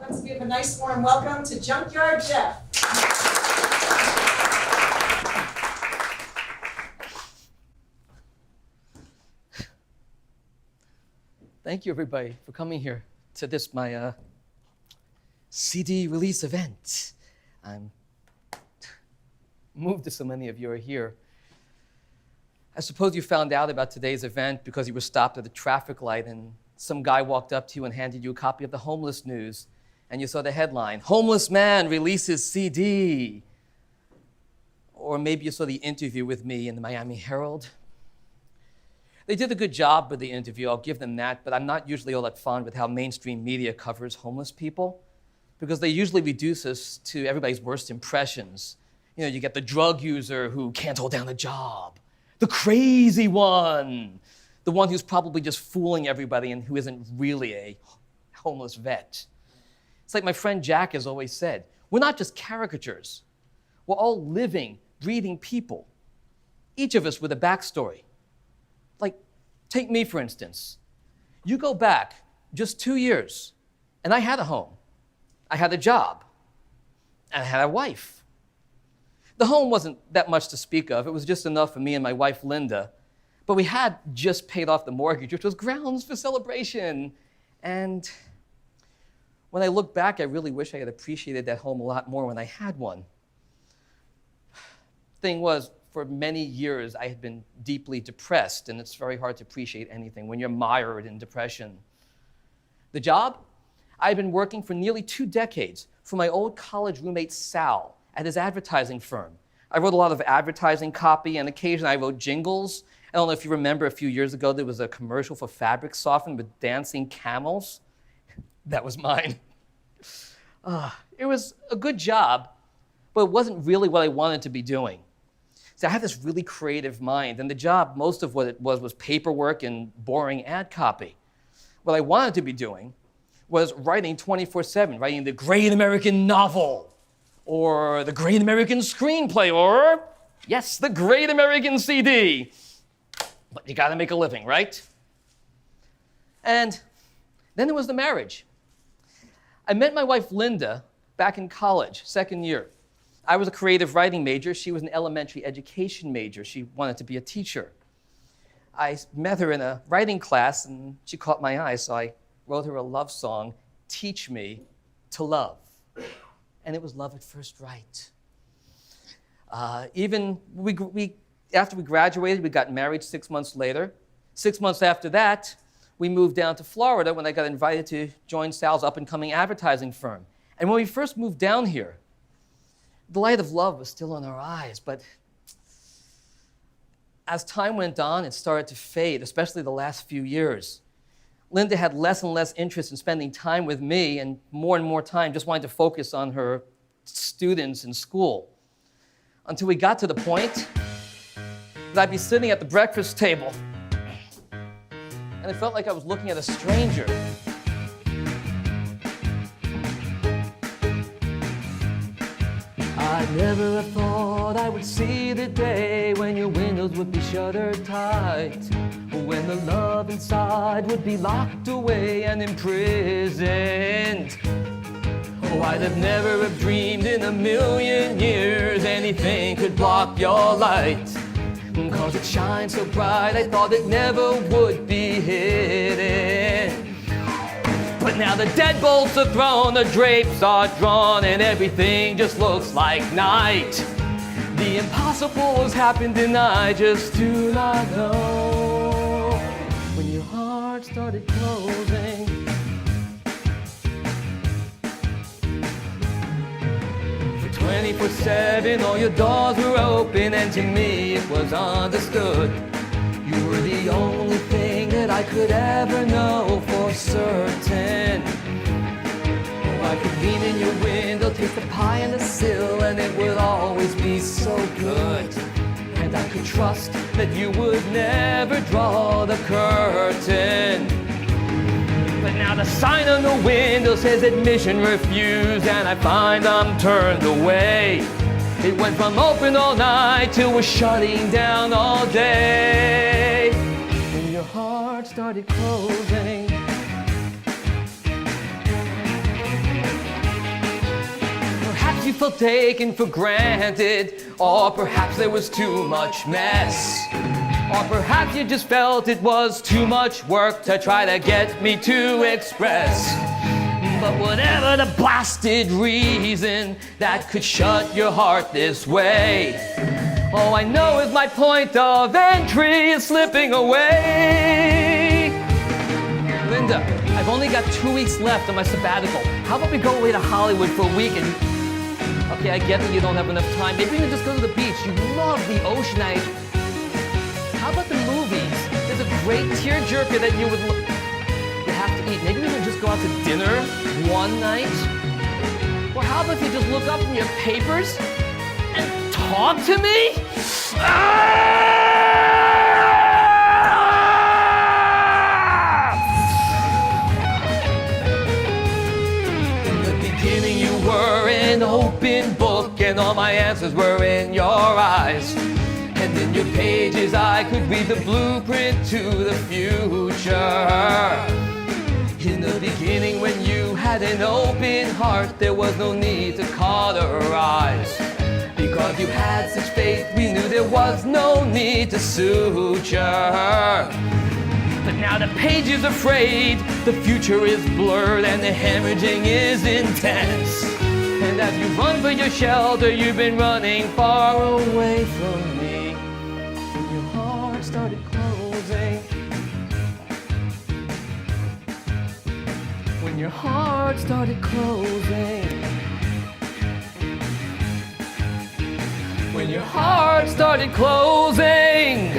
Let's give a nice warm welcome to Junkyard Jeff. Thank you, everybody, for coming here to this, my CD release event. I'm moved that so many of you are here. I suppose you found out about today's event because you were stopped at a traffic light and some guy walked up to you and handed you a copy of the homeless news, and you saw the headline, "Homeless Man Releases CD." Or maybe you saw the interview with me in the Miami Herald. They did a good job with the interview, I'll give them that, but I'm not usually all that fond with how mainstream media covers homeless people because they usually reduce us to everybody's worst impressions. You know, you get the drug user who can't hold down a job, the crazy one, the one who's probably just fooling everybody and who isn't really a homeless vet. It's like my friend Jack has always said, we're not just caricatures. We're all living, breathing people, each of us with a backstory. Like, take me, for instance. You go back just 2 years, and I had a home. I had a job, and I had a wife. The home wasn't that much to speak of. It was just enough for me and my wife, Linda. But we had just paid off the mortgage, which was grounds for celebration. And when I look back, I really wish I had appreciated that home a lot more when I had one. Thing was, for many years, I had been deeply depressed, and it's very hard to appreciate anything when you're mired in depression. The job? I had been working for nearly 2 decades for my old college roommate, Sal, at his advertising firm. I wrote a lot of advertising copy, and occasionally I wrote jingles. I don't know if you remember a few years ago, there was a commercial for fabric softener with dancing camels. That was mine. It was a good job, but it wasn't really what I wanted to be doing. See, I had this really creative mind, and the job, most of what it was paperwork and boring ad copy. What I wanted to be doing was writing 24/7, writing the great American novel, or the great American screenplay, or, yes, the great American CD. But you gotta make a living, right? And then there was the marriage. I met my wife, Linda, back in college, 2nd year. I was a creative writing major. She was an elementary education major. She wanted to be a teacher. I met her in a writing class, and she caught my eye, so I wrote her a love song, "Teach Me to Love." And it was love at first sight. After we graduated, we got married 6 months later. 6 months after that, we moved down to Florida when I got invited to join Sal's up-and-coming advertising firm. And when we first moved down here, the light of love was still in our eyes, but as time went on, it started to fade, especially the last few years. Linda had less and less interest in spending time with me and more time just wanting to focus on her students in school. Until we got to the point that I'd be sitting at the breakfast table, and it felt like I was looking at a stranger. I never have thought I would see the day when your windows would be shuttered tight, or when the love inside would be locked away and imprisoned. Oh, I'd have never have dreamed in a million years anything could block your light. 'Cause it shines so bright, I thought it never would be hidden. But now the deadbolts are thrown, the drapes are drawn, and everything just looks like night. The impossible has happened and I just do not know. When your heart started closing, for 24/7 all your doors were open, and to me it was understood. You were the only thing that I could ever know for certain. Oh, I could lean in your window, taste the pie on the sill, and it would always be so good. And I could trust that you would never draw the curtain. But now the sign on the window says admission refused, and I find I'm turned away. It went from open all night till we're shutting down all day. When your heart started closing, you felt taken for granted, or perhaps there was too much mess, or perhaps you just felt it was too much work to try to get me to express. But whatever the blasted reason that could shut your heart this way, all I know is my point of entry is slipping away. Linda, I've only got 2 weeks left on my sabbatical. How about we go away to Hollywood for a week and... Okay, I get that you don't have enough time. Maybe we can just go to the beach. You love the ocean. How about the movies? There's a great tearjerker that you would... You have to eat. Maybe we can just go out to dinner one night? Or how about if you just look up from your papers and talk to me? In the beginning you were an open book, and all my answers were in your eyes. And in your pages I could read the blueprint to the future. In the beginning when you had an open heart, there was no need to cauterize. Because you had such faith, we knew there was no need to suture. But now the page is afraid, the future is blurred, and the hemorrhaging is intense. And as you run for your shelter, you've been running far away from me. And your heart started closing. When your heart started closing. When your heart started closing.